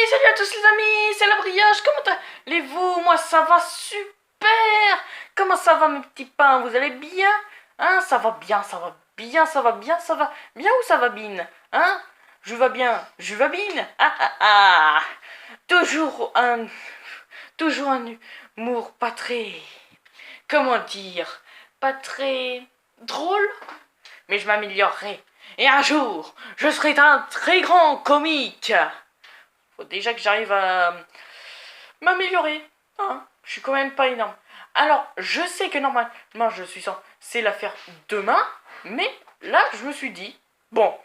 salut à tous les amis, c'est la brioche, comment allez-vous? Moi ça va super. Comment ça va mes petits pains, vous allez bien? Hein, ça va bien, ça va bien, ça va bien, ça va bien ou ça va bien? Hein? Je vais bien, je vais bien. Ah ah ah. Toujours un, toujours un humour pas très, comment dire, pas très drôle, mais je m'améliorerai. Et un jour, je serai un très grand comique. Faut déjà que j'arrive à m'améliorer. Hein, je suis quand même pas énorme. Alors, je sais que normalement, je suis censé la faire demain, mais là, je me suis dit, bon,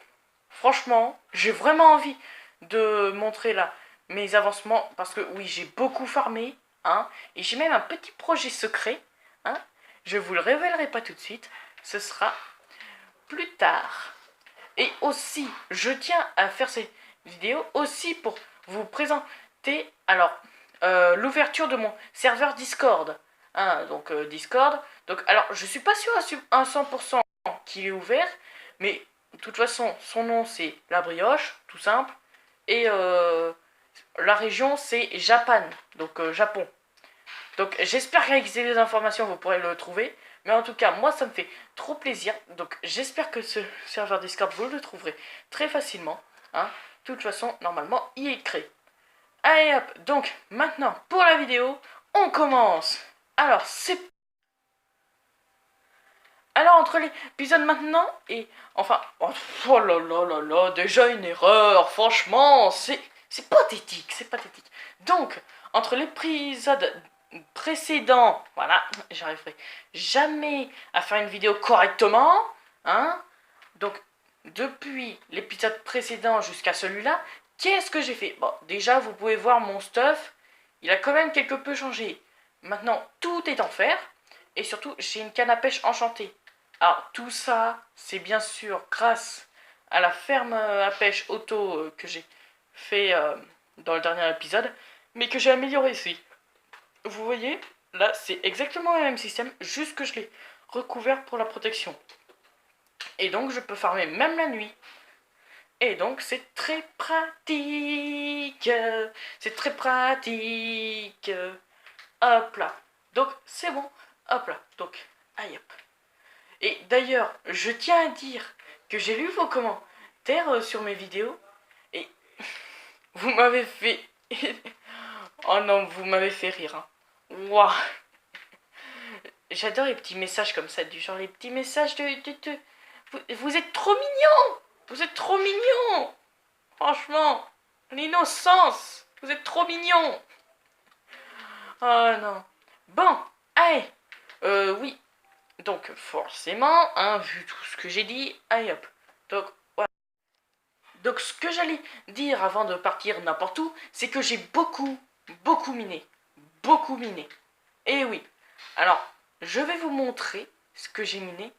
franchement, j'ai vraiment envie de montrer là mes avancements, parce que oui, j'ai beaucoup farmé, hein, et j'ai même un petit projet secret, hein, je vous le révélerai pas tout de suite, ce sera plus tard. Et aussi, je tiens à faire ces vidéos aussi pour vous présenter alors l'ouverture de mon serveur Discord. Hein, donc Discord. Donc alors, je suis pas sûr à 100% qu'il est ouvert, mais de toute façon, son nom c'est La Brioche, tout simple. Et la région c'est Japan, donc Japon. Donc j'espère qu'avec ces informations vous pourrez le trouver. Mais en tout cas, moi ça me fait trop plaisir. Donc j'espère que ce serveur Discord vous le trouverez très facilement. Hein. De toute façon, normalement, il est créé. Allez hop, donc maintenant pour la vidéo, on commence. Alors c'est... Alors entre l'épisode maintenant et... Enfin... Oh là là là là, déjà une erreur, franchement, c'est pathétique, c'est pathétique. Donc, entre l'épisode précédent, voilà, j'arriverai jamais à faire une vidéo correctement, hein. Donc, depuis l'épisode précédent jusqu'à celui-là, qu'est-ce que j'ai fait? Bon, déjà, vous pouvez voir mon stuff, il a quand même quelque peu changé. Maintenant, tout est en fer, et surtout, j'ai une canne à pêche enchantée. Alors, tout ça, c'est bien sûr grâce à la ferme à pêche auto que j'ai fait dans le dernier épisode, mais que j'ai amélioré ici. Vous voyez, là, c'est exactement le même système, juste que je l'ai recouvert pour la protection. Et donc, je peux farmer même la nuit. Et donc, c'est très pratique. C'est très pratique. Hop là. Donc, c'est bon. Hop là. Donc, aïe hop. Et d'ailleurs, je tiens à dire que j'ai lu vos commentaires sur mes vidéos. Et vous m'avez fait... oh non, vous m'avez fait rire. Hein. Waouh. J'adore les petits messages comme ça, du genre les petits messages de... Vous êtes trop mignons. Vous êtes trop mignons. Franchement, l'innocence. Vous êtes trop mignons. Oh non. Bon, allez. Oui. Donc forcément, hein, vu tout ce que j'ai dit, allez hop. Donc voilà. Donc ce que j'allais dire avant de partir n'importe où, c'est que j'ai beaucoup miné. Beaucoup miné. Et oui. Alors, je vais vous montrer ce que j'ai miné.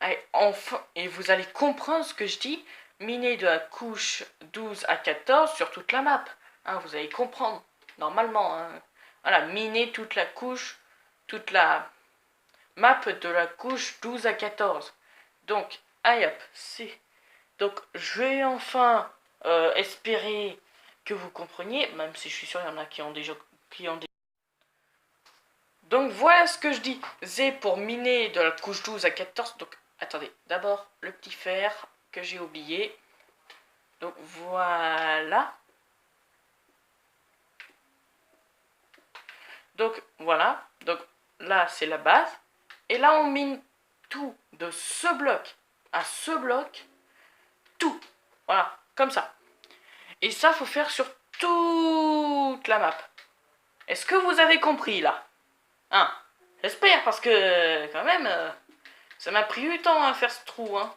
Allez, enfin, et vous allez comprendre ce que je dis. Miner de la couche 12 à 14 sur toute la map. Hein, vous allez comprendre. Normalement. Hein. Voilà, miner toute la couche, toute la map de la couche 12 à 14. Donc, aïe hop, c'est... Donc, je vais enfin espérer que vous compreniez, même si je suis sûr qu'il y en a qui ont déjà... Donc, voilà ce que je disais pour miner de la couche 12 à 14. Donc, attendez, d'abord, le petit fer que j'ai oublié. Donc, voilà. Donc, voilà. Donc, là, c'est la base. Et là, on mine tout de ce bloc à ce bloc. Tout. Voilà, comme ça. Et ça, faut faire sur toute la map. Est-ce que vous avez compris, là? Hein? J'espère, parce que, quand même, ça m'a pris du temps à faire ce trou, hein.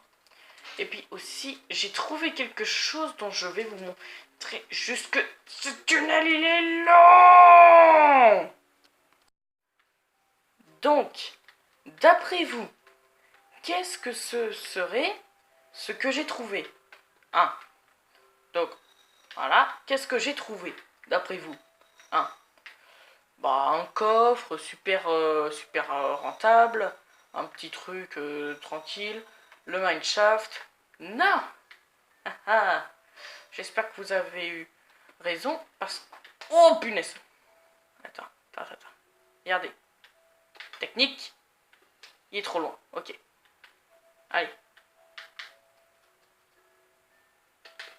Et puis aussi, j'ai trouvé quelque chose dont je vais vous montrer. Juste que ce tunnel, il est long! Donc, d'après vous, qu'est-ce que ce serait ce que j'ai trouvé? Hein? Donc, voilà, qu'est-ce que j'ai trouvé, d'après vous? Hein? Bah, un coffre super, super rentable, un petit truc tranquille, le mineshaft. Non! Ah, ah. J'espère que vous avez eu raison parce que... Oh punaise. Attends. Regardez. Technique. Il est trop loin. Ok. Allez.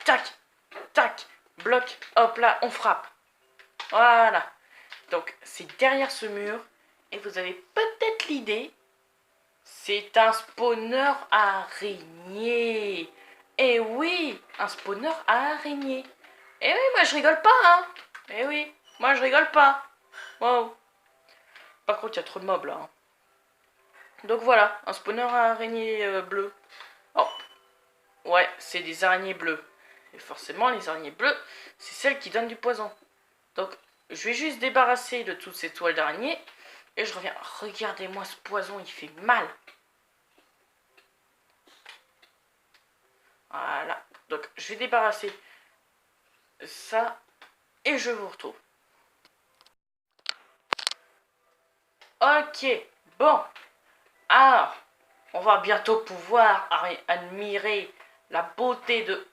Tac. Tac. Bloc. Hop là, on frappe. Voilà. Donc, c'est derrière ce mur. Et vous avez peut-être l'idée. C'est un spawner à araignée. Eh oui, un spawner à araignée. Eh oui, moi je rigole pas, hein. Eh oui, moi je rigole pas. Wow. Par contre, il y a trop de mobs là. Hein. Donc voilà, un spawner à araignée bleu. Oh, ouais, c'est des araignées bleues. Et forcément, les araignées bleues, c'est celles qui donnent du poison. Donc, je vais juste débarrasser de toutes ces toiles d'araignée. Et je reviens. Regardez-moi ce poison, il fait mal. Voilà. Donc, je vais débarrasser ça. Et je vous retrouve. Ok. Bon. Alors, on va bientôt pouvoir admirer la beauté de...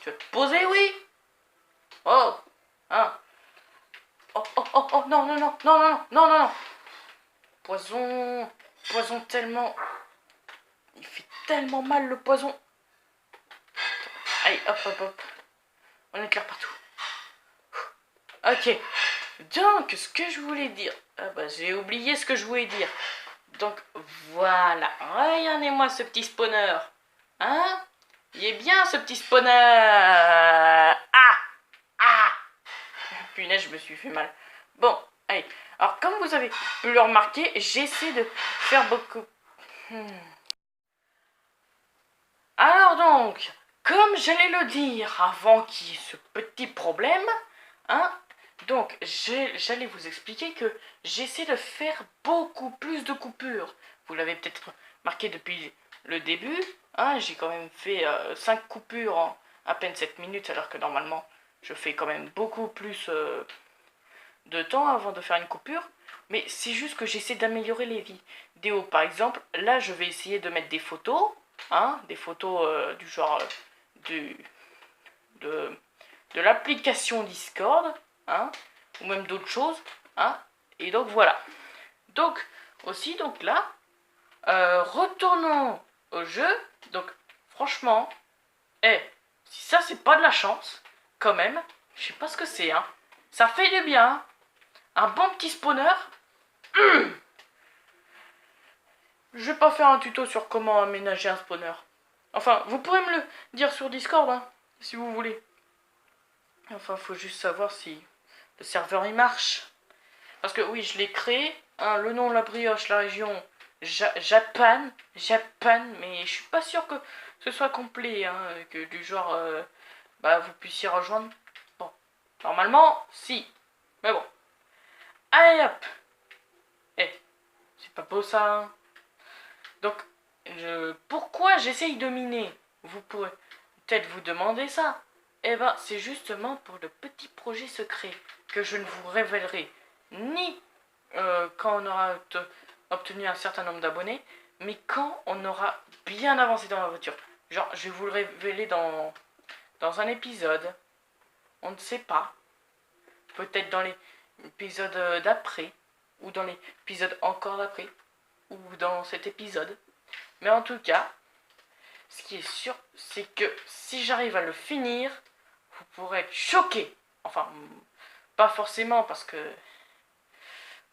Tu veux te poser, oui? Oh. Hein. Oh, non, non. Poison. Poison tellement... Il fait tellement mal le poison. Allez, hop. On éclaire partout. Ok. Donc, ce que je voulais dire... Ah bah, j'ai oublié ce que je voulais dire. Donc, voilà. Regardez-moi ce petit spawner. Hein? Il est bien, ce petit spawner. Ah! Punaise, je me suis fait mal. Bon, allez. Alors, comme vous avez pu le remarquer, j'essaie de faire beaucoup... Alors donc, comme j'allais le dire avant qu'il y ait ce petit problème, hein, donc j'allais vous expliquer que j'essaie de faire beaucoup plus de coupures. Vous l'avez peut-être remarqué depuis le début, hein, j'ai quand même fait 5 coupures en à peine 7 minutes, alors que normalement je fais quand même beaucoup plus de temps avant de faire une coupure. Mais c'est juste que j'essaie d'améliorer les vidéos. Par exemple, là je vais essayer de mettre des photos. Hein, des photos du genre de l'application Discord, hein, ou même d'autres choses, hein, et donc voilà. Donc aussi, donc là, retournons au jeu. Donc franchement, si ça c'est pas de la chance, quand même, je sais pas ce que c'est, hein, ça fait du bien, un bon petit spawner. Je vais pas faire un tuto sur comment aménager un spawner. Enfin, vous pourrez me le dire sur Discord, hein, si vous voulez. Enfin, faut juste savoir si le serveur il marche. Parce que oui, je l'ai créé. Hein, le nom, la brioche, la région, Japan, mais je suis pas sûr que ce soit complet, hein, que du genre, bah, vous puissiez rejoindre. Bon, normalement, si. Mais bon. Allez hop. C'est pas beau ça, hein. Donc, pourquoi j'essaye de miner? Vous pourrez peut-être vous demander ça. Eh ben, c'est justement pour le petit projet secret que je ne vous révélerai ni quand on aura obtenu un certain nombre d'abonnés, mais quand on aura bien avancé dans la voiture. Genre, je vais vous le révéler dans un épisode. On ne sait pas. Peut-être dans l'épisode d'après, ou dans l'épisode encore d'après, ou dans cet épisode. Mais en tout cas, ce qui est sûr, c'est que si j'arrive à le finir, vous pourrez être choqués. Enfin, pas forcément parce que...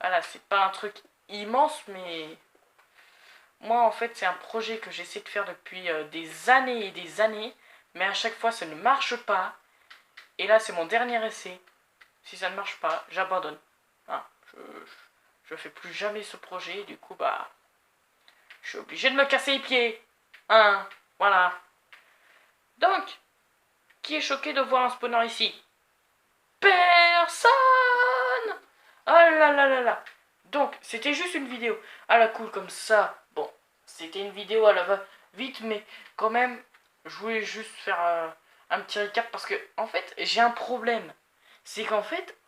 Voilà, c'est pas un truc immense, mais... Moi, en fait, c'est un projet que j'essaie de faire depuis des années et des années. Mais à chaque fois, ça ne marche pas. Et là, c'est mon dernier essai. Si ça ne marche pas, j'abandonne. Hein, je fais plus jamais ce projet. Du coup, bah... Je suis obligé de me casser les pieds. Hein, voilà. Donc, qui est choqué de voir un spawner ici? Personne. Oh là. Donc, c'était juste une vidéo à la cool comme ça. Bon, c'était une vidéo à la va-vite, mais quand même, je voulais juste faire un petit récap parce que, en fait, j'ai un problème. C'est qu'en fait,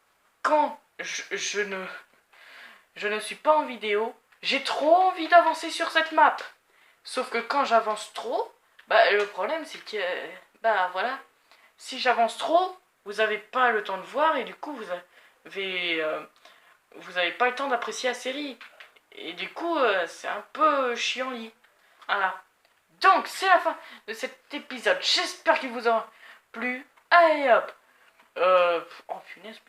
quand je ne suis pas en vidéo, j'ai trop envie d'avancer sur cette map. Sauf que quand j'avance trop, bah le problème c'est que, bah voilà, si j'avance trop, vous n'avez pas le temps de voir et du coup vous avez pas le temps d'apprécier la série. Et du coup, c'est un peu chiant. Voilà. Donc, c'est la fin de cet épisode. J'espère qu'il vous aura plu. Allez hop. Oh punaise,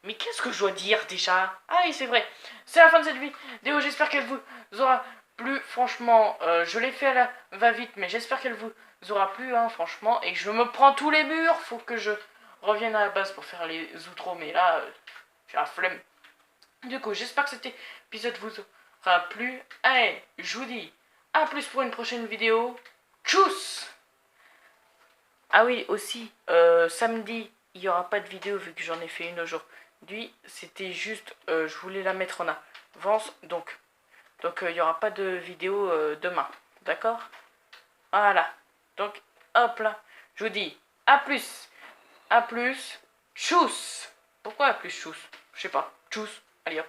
mais qu'est-ce que je dois dire déjà? Ah oui, c'est vrai. C'est la fin de cette vidéo. J'espère qu'elle vous aura plu. Franchement, je l'ai fait à la va-vite, mais j'espère qu'elle vous aura plu, hein, franchement. Et je me prends tous les murs. Faut que je revienne à la base pour faire les outros. Mais là, j'ai la flemme. Du coup, j'espère que cet épisode vous aura plu. Allez, je vous dis à plus pour une prochaine vidéo. Tchuss! Ah oui, aussi, samedi, il n'y aura pas de vidéo vu que j'en ai fait une aujourd'hui. C'était juste, je voulais la mettre en avance, donc il n'y aura pas de vidéo demain. D'accord? Voilà. Donc, hop là, je vous dis à plus. À plus. Tchuss! Pourquoi à plus tchuss? Je sais pas. Tchuss. Allez hop.